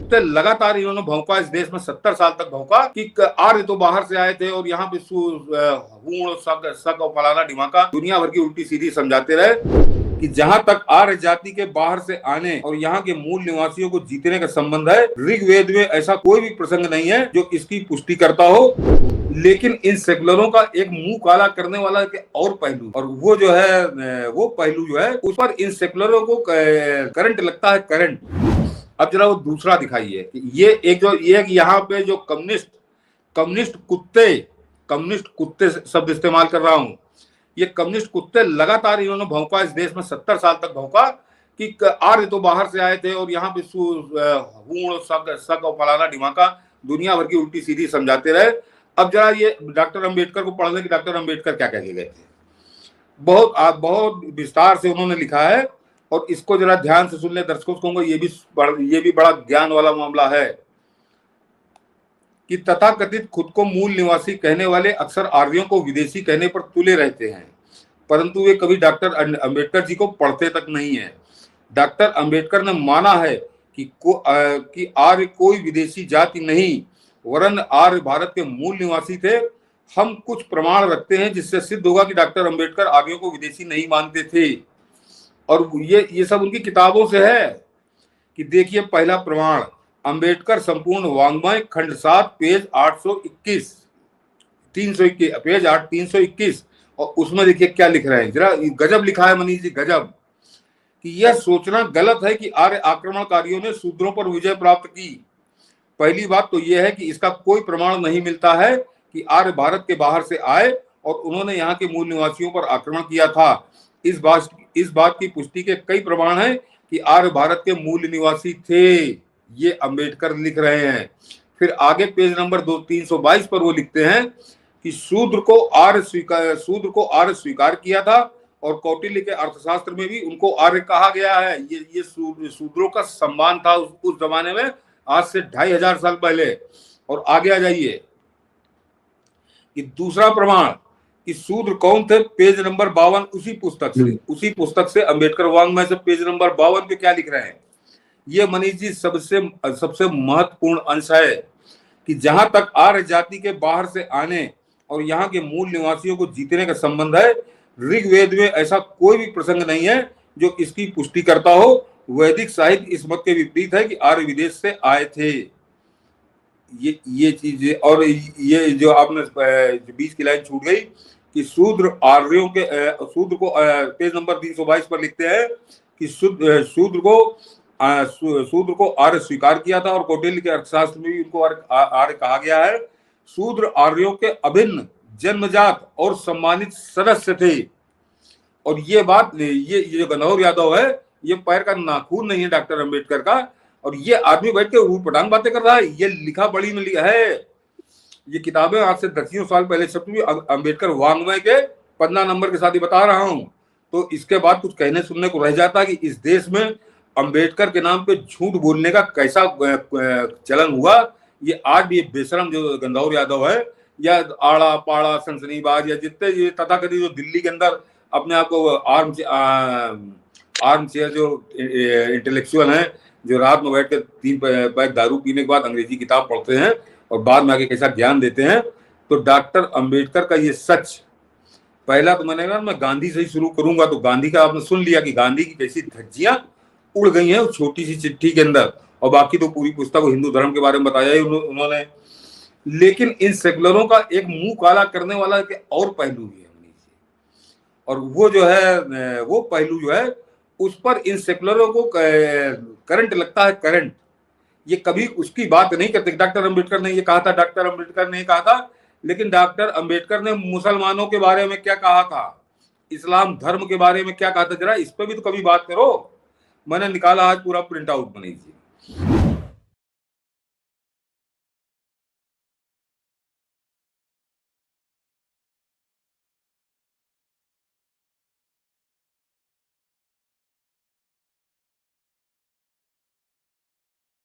कुत्ते लगातार इन्होंने भौंका, इस देश में 70 साल तक भौंका कि आर्य तो बाहर से आए थे और यहाँ पे हूण शक और फलाना ढिमाका दुनिया भर की उल्टी सीधी समझाते रहे कि जहां तक आर्य जाति के बाहर से आने और यहाँ के मूल निवासियों को जीतने का संबंध है, ऋग्वेद में ऐसा कोई भी प्रसंग नहीं है जो इसकी पुष्टि करता हो। लेकिन इन सेकुलरों का एक मुंह काला करने वाला के और पहलू, और वो जो है वो पहलू जो है उस पर इन सेकुलरों को करंट लगता है, करंट। अब जरा वो दूसरा दिखाइए, ये एक जो ये यहाँ पे जो कम्युनिस्ट कुत्ते शब्द इस्तेमाल कर रहा हूँ, ये कम्युनिस्ट कुत्ते लगातार इन्होंने भौंका, इस देश में 70 साल तक भौंका कि आर्य तो बाहर से आए थे और यहाँ पे हूण शक और फलाना ढिमाका दुनिया भर की उल्टी सीधी समझाते रहे। अब जरा ये डॉक्टर अंबेडकर को पढ़ लें कि डॉक्टर अंबेडकर क्या कह के गए थे। बहुत विस्तार से उन्होंने लिखा है और इसको जरा ध्यान से सुन ले दर्शकों को कहूंगा, ये भी बड़ा ज्ञान वाला मामला है कि तथाकथित खुद को मूल निवासी कहने वाले अक्सर आर्यों को विदेशी कहने पर तुले रहते हैं, परंतु वे कभी डॉक्टर अंबेडकर जी को पढ़ते तक नहीं है। डॉक्टर अंबेडकर ने माना है कि आर्य कोई विदेशी जाति नहीं, वरन आर्य भारत के मूल निवासी थे। हम कुछ प्रमाण रखते हैं जिससे सिद्ध होगा कि डॉक्टर अंबेडकर आर्यों को विदेशी नहीं मानते थे, और ये सब उनकी किताबों से है। कि देखिए, पहला प्रमाण, अंबेडकर संपूर्ण वाङ्मय खंड 7 पेज 821 पेज 321, और उसमें देखिए क्या लिख रहे हैं, जरा गजब लिखा है मनीष जी, गजब। कि यह सोचना गलत है कि आर्य आक्रमणकारियों ने शूद्रों पर विजय प्राप्त की। पहली बात तो यह है कि इसका कोई प्रमाण नहीं मिलता है कि आर्य भारत के बाहर से आए और उन्होंने यहाँ के मूल निवासियों पर आक्रमण किया था। इस बात की पुष्टि के कई प्रमाण हैं कि आर्य भारत के मूल निवासी थे, ये अंबेडकर लिख रहे हैं। फिर आगे पेज नंबर 322 पर वो लिखते हैं कि शूद्र को आर्य स्वीकार किया था, और कौटिल्य के अर्थशास्त्र में भी उनको आर्य कहा गया है। ये शूद्रों का सम्मान था उस जमाने में, आज से 2500 साल पहले। और आगे आ जाइए कि दूसरा प्रमाण कि शूद्र कौन थे, पेज नंबर 52 उसी पुस्तक से अंबेडकर वाङ्मय से पेज नंबर 52 पे क्या लिख रहे हैं। ये मनीष जी सबसे महत्वपूर्ण अंश है कि जहां तक आर्य जाति के बाहर से आने और यहाँ के मूल निवासियों को जीतने का संबंध है, ऋग्वेद में ऐसा कोई भी प्रसंग नहीं है जो इसकी पुष्टि करता हो। वैदिक साहित्य इस मत के विपरीत है कि आर्य विदेश से आए थे। ये चीजें, और ये जो आपने बीच की लाइन छूट गई कि शूद्र को पेज नंबर 322 पर लिखते हैं कि शूद्र को आर्य स्वीकार किया था, और कौटिल्य के अर्थशास्त्र में भी उनको आर्य कहा गया है। शूद्र आर्यों के अभिन्न जन्मजात और सम्मानित सदस्य थे। और ये बात, ये जो गंधौर यादव है, ये पैर का नाखून नहीं है डॉक्टर अंबेडकर का, और ये आदमी बैठ के ऊटपटांग बातें कर रहा है। ये लिखा बड़ी में है, ये किताबें आज से 10 साल पहले छपी हुई अंबेडकर वाङ्मय के 15 नंबर के साथ ही बता रहा हूं। तो इसके बाद कुछ कहने सुनने को रह जाता कि इस देश में अंबेडकर के नाम पे झूठ बोलने का कैसा चलन हुआ। ये आज भी बेशरम जो गंधौर यादव है, या आड़ा पाड़ा सनसनीबाज, या जितने ये तथाकथित जो दिल्ली के अंदर अपने आप को आर्म चेयर जो इंटेलेक्चुअल हैं, जो रात में बैठ कर 3 पैक दारू पीने के बाद अंग्रेजी किताब पढ़ते हैं और बाद में आके कैसा ज्ञान देते हैं। तो डॉक्टर अंबेडकर का ये सच, पहला तो मैंने कहा मैं गांधी से ही शुरू करूंगा। तो गांधी का आपने सुन लिया कि गांधी की कैसी धज्जियां उड़ गई हैं उस छोटी सी चिट्ठी के अंदर, और बाकी तो पूरी पुस्तक हिंदू धर्म के बारे में बताया ही उन्होंने। लेकिन इन सेकुलरों का एक मुंह काला करने वाला के और पहलू भी है, और वो जो है वो पहलू जो है उस पर इन सेकुलरों को करंट लगता है, करंट। ये कभी उसकी बात नहीं करते। डॉक्टर अंबेडकर ने ये कहा था, डॉक्टर अंबेडकर ने कहा था, लेकिन डॉक्टर अंबेडकर ने मुसलमानों के बारे में क्या कहा था, इस्लाम धर्म के बारे में क्या कहा था, जरा इस पर भी तो कभी बात करो। मैंने निकाला आज पूरा प्रिंट आउट मनीष जी।